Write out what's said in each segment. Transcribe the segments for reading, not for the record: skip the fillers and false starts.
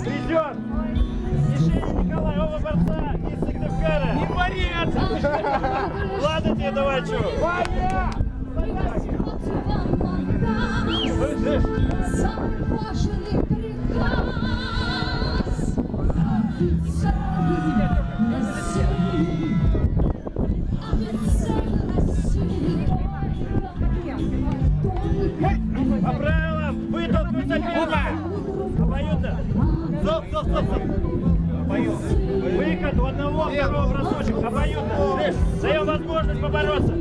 Придет Ишенин Николай, оба борца из Сыктывкара. Не борец! Ладно тебе, давай, чё? Ваня! По правилам, вытолкнуть соперника. Обоюдно. Стоп. Выход у одного, второго бросочек. Обоюдно. Даем возможность побороться.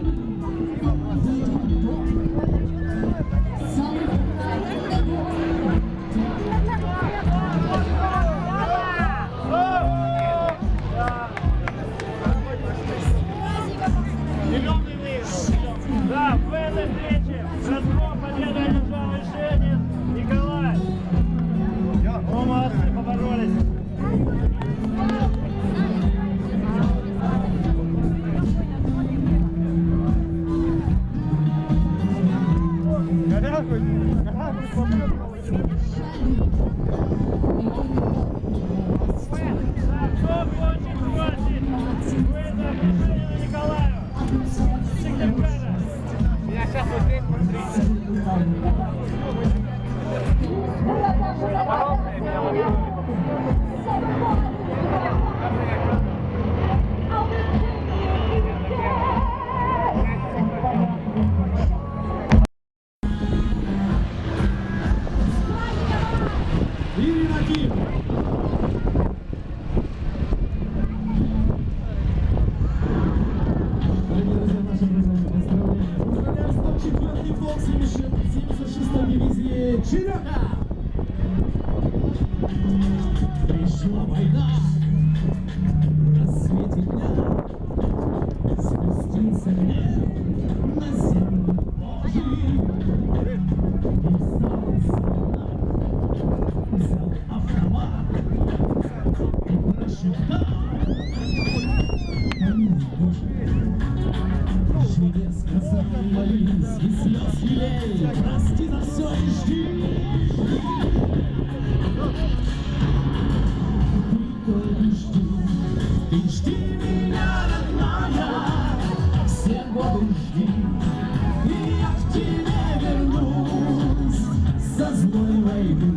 Да, в этой встрече разгром победу одержал Ишенин Николай. О, молодцы, поборолись. Кто хочет бросить вызов Ишенину Николаю? Сыктывкара. Я сейчас вот здесь посмотрите. Оборолся и меня убил. Черега! Пришла война, в рассвете дня спустился гнев на землю Божию. И старый солдат взял автомат и прошептал: помилуй, Боже, через глаза молись и слез лей, прости за все и жди. Ты жди меня, родная, все годы жди, и я к тебе вернусь со злой войны,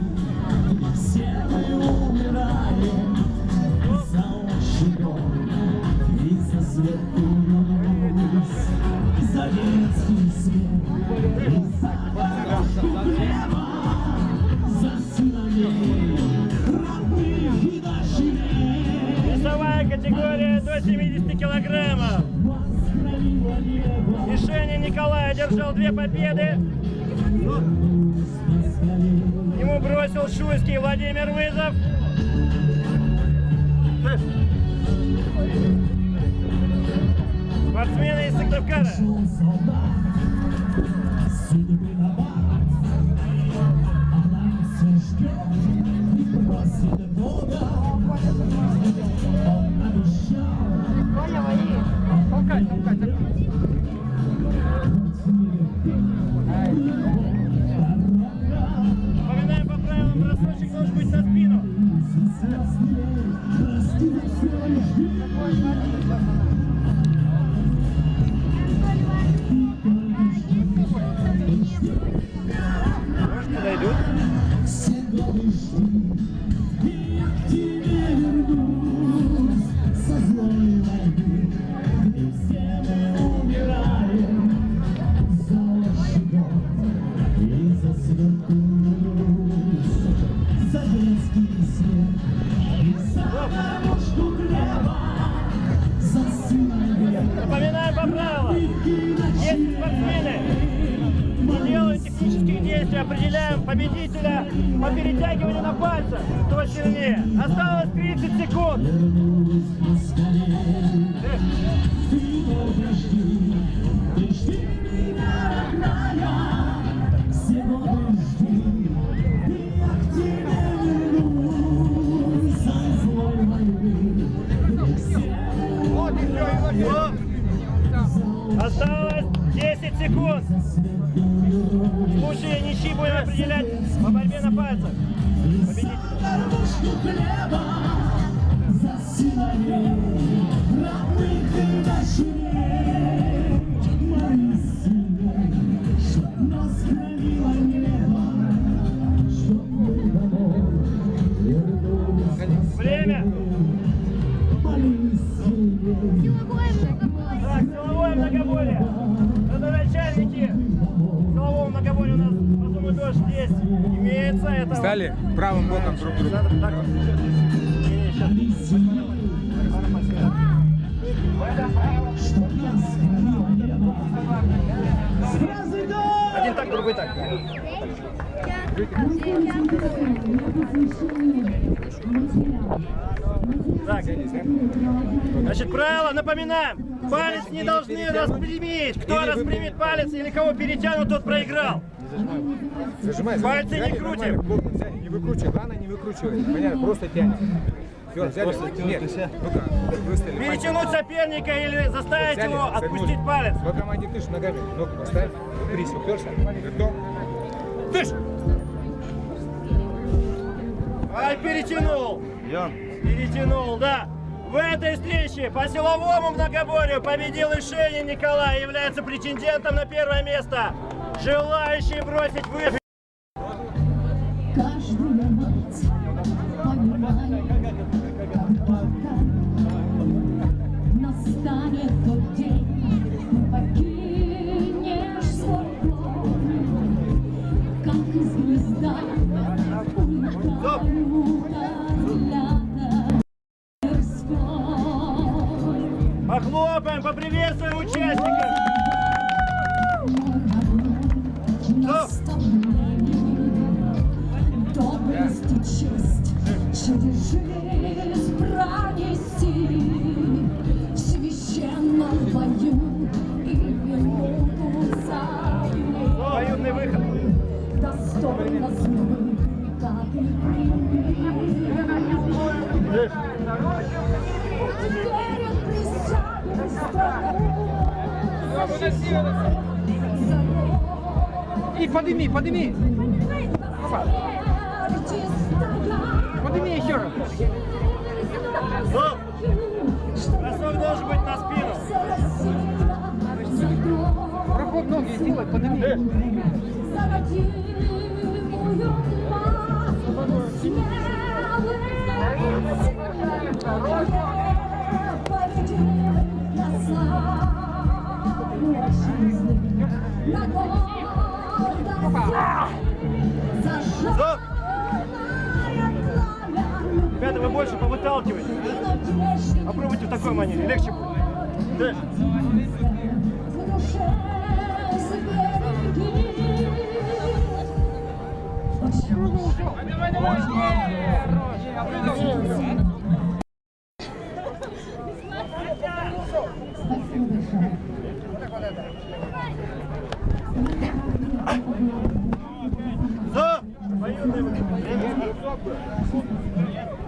где все мы умираем за отчий дом и за светлую Русь, за детский свет и за горячку хлеба, за сыновей родных и дочерей. Весовая категория до 70 килограммов. Ишенин Николай одержал 2 победы. Ему бросил Шуйский Владимир вызов. Спортсмены из Сыктывкара. Напоминаем по правилам, бросочек должен быть на спину. Может, подойдут? Напоминаем по правилам. Если спортсмены не делают технических действий, определяем победителя по перетягиванию на пальцах, кто сильнее. Осталось 30 секунд. Осталось 10 секунд. В случае ничьи будем определять по борьбе на пальцах победителя. ложку хлеба за сыновей родных и дочерей. Мои сыны, чтоб нас хранило небо, чтоб мы домой вернулись. Время. Мои сыны, Так, силовое многоборье. Родоначальники силового многоборья у нас потом дождь здесь имеется. Это Стали правым боком друг к другу. чтоб нас хранило небо. Сразу идем! один так, другой так. Так, значит, правило, напоминаем. Палец не должны распрямить. Кто распрямит палец или кого перетянут, тот проиграл. Зажимай, Пальцы не взяли, крутим. нормально, плотно взяли, не выкручивай, главное не выкручивай. Понятно, просто тянем. Все, взяли, нет, ну-ка, выставили. Перетянуть соперника или заставить Взяли, его согнули. отпустить палец. По команде тыш ногами, ногу поставь, упрись, уперся, готов. Тыш! Ай, перетянул. Перетянул, да. В этой встрече по силовому многоборью победил Ишенин Николай, является претендентом на первое место. Желающие бросить вызов. Каждая мать понимает, пока настанет тот день, покинешь свой дом, как звезда Похлопаем, поприветствуем участников. Доблесть и честь через жизнь пронести в священном бою и минуту за Военный выход. достойно славы, как и верен присягу страну. И подними, подними! Подними еще раз! Стоп! Бросок должен быть на спину. Проход ноги сделай, подними! Стоп! Ребята, вы больше повыталкивайте. Попробуйте в такой манере, легче будет. Дальше. Стоп! Военный выход.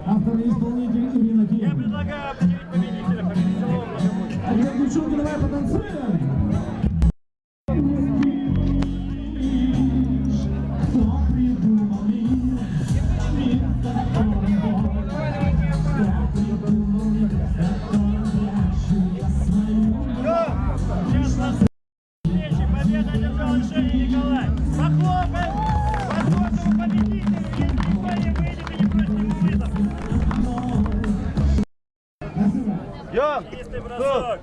Автор-исполнитель Ирина Я Киев. предлагаю определить победителя по силовому многоборью. А теперь, девчонки, давай потанцуем. Кто придумал мир? Мир, в котором Бог. Кто придумал мир, в котором прячу я свою Все! Сейчас на встрече победа одержал Ишенин Николай. Похлопаем! Возможному победителю, если история выйдет и не бросит ему вызов. Чистый бросок.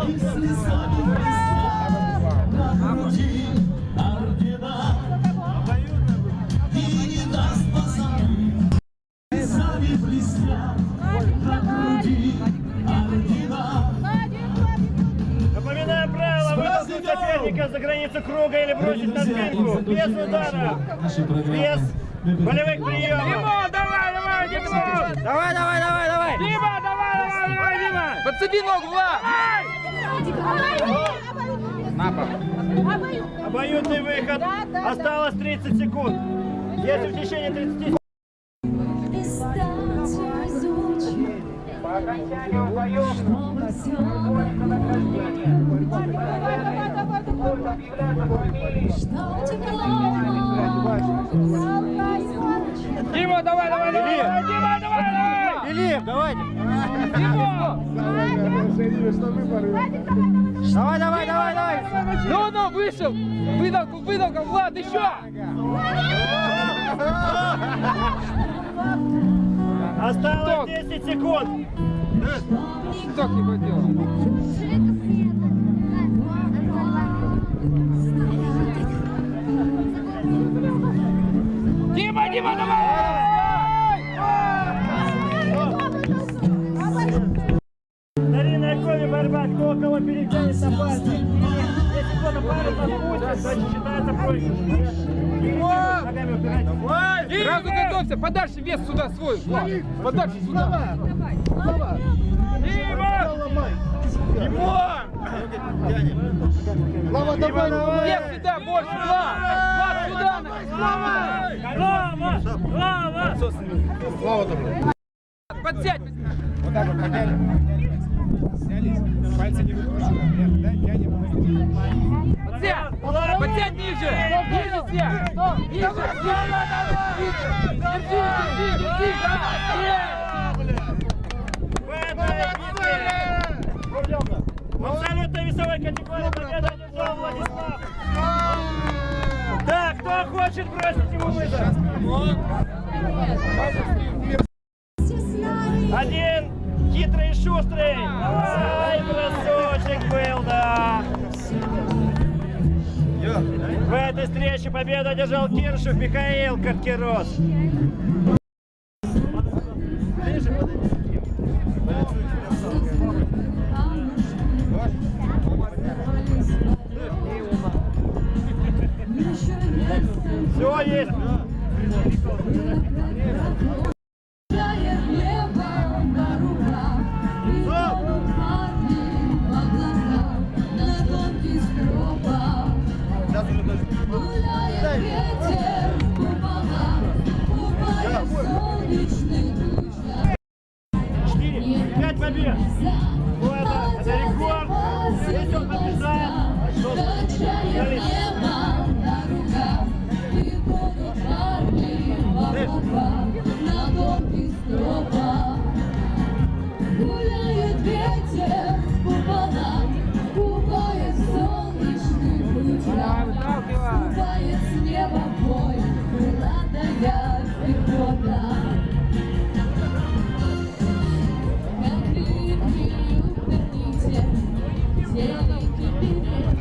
Если сами на груди ордена и не даст пацаны, сами блестят на груди ордена. Напоминаем правила: вытолкнуть соперника за границу круга или бросить на спинку. Без удара. Без болевых приемов. Димон, давай, давай, Димон! Давай, давай, давай, давай. Дима, давай, давай, давай, Дима! Подцепи ногу, Влад! Обоюдный выход. Осталось 30 секунд. Если в течение 30 секунд окончанию боев будет награждение. Будет объявляться фамилии. Дима, давай, давай, давай! Дима, давай, давай! Филипп, давайте! Дима! Давай, давай, давай, давай! Ну, вышел! Выдалка, Влад, еще! Осталось 10 секунд! Ток не хватило. Дима, Дима, давай! Старинная коми борьба, кто кого перетянет на пальцы. Если кто-то палец отпустит, значит считается проигрыш. Ногами упирайтесь. Сразу готовься, подальше вес сюда свой, Влад. Подальше сюда. Дима! Слава, давай, давай! Вес сюда больше, Влад! Влад, сюда! Слава! Слава тобой. Подсядь! Вот так вот подняли. Снялись. Пальцы не выкручиваем. Нет, тянем. Подсядь! Подсядь ниже! Ниже сядь! Ниже! Держи! В абсолютной весовой категории победу одержал Владислав. Да, кто хочет бросить ему вызов? Один хитрый и шустрый. Ай, бросочек был, да. В этой встрече победу одержал Киршев Михаил Каркерос. Все есть. Пять побед. Ну, это рекорд. Если он побеждает, гуляет ветер по полам, купает в солнечных лучах, купает с неба бой, крылатая пехота. Как крылья уверните, зеленый берег,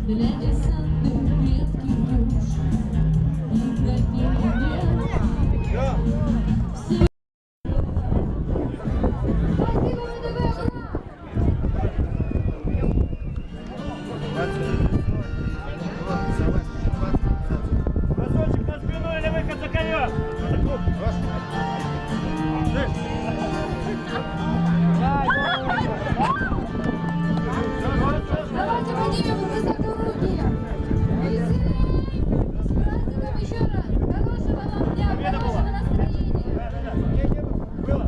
для десантных редких душ, и над ними нет. бросочек на спину или выход за ковер. Давайте поднимем высоко руки. Веселей! С праздником еще раз. Хорошего вам дня, хорошего настроения. Было.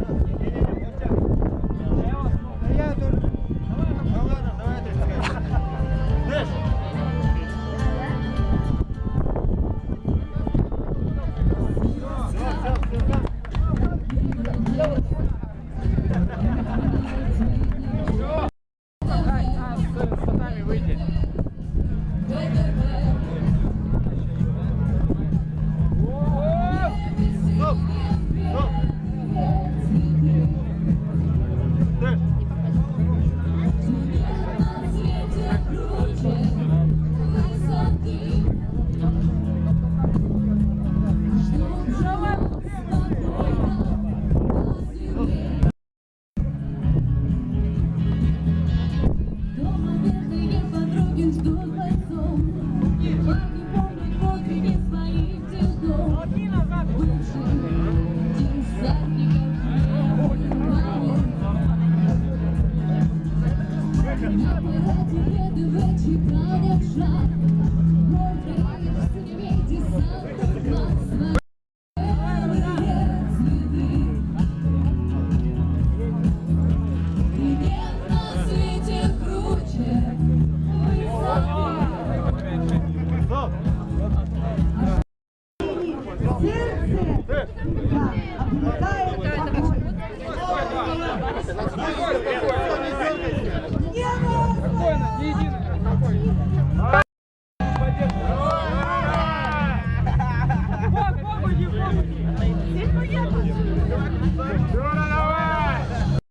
Спокойно, спокойно.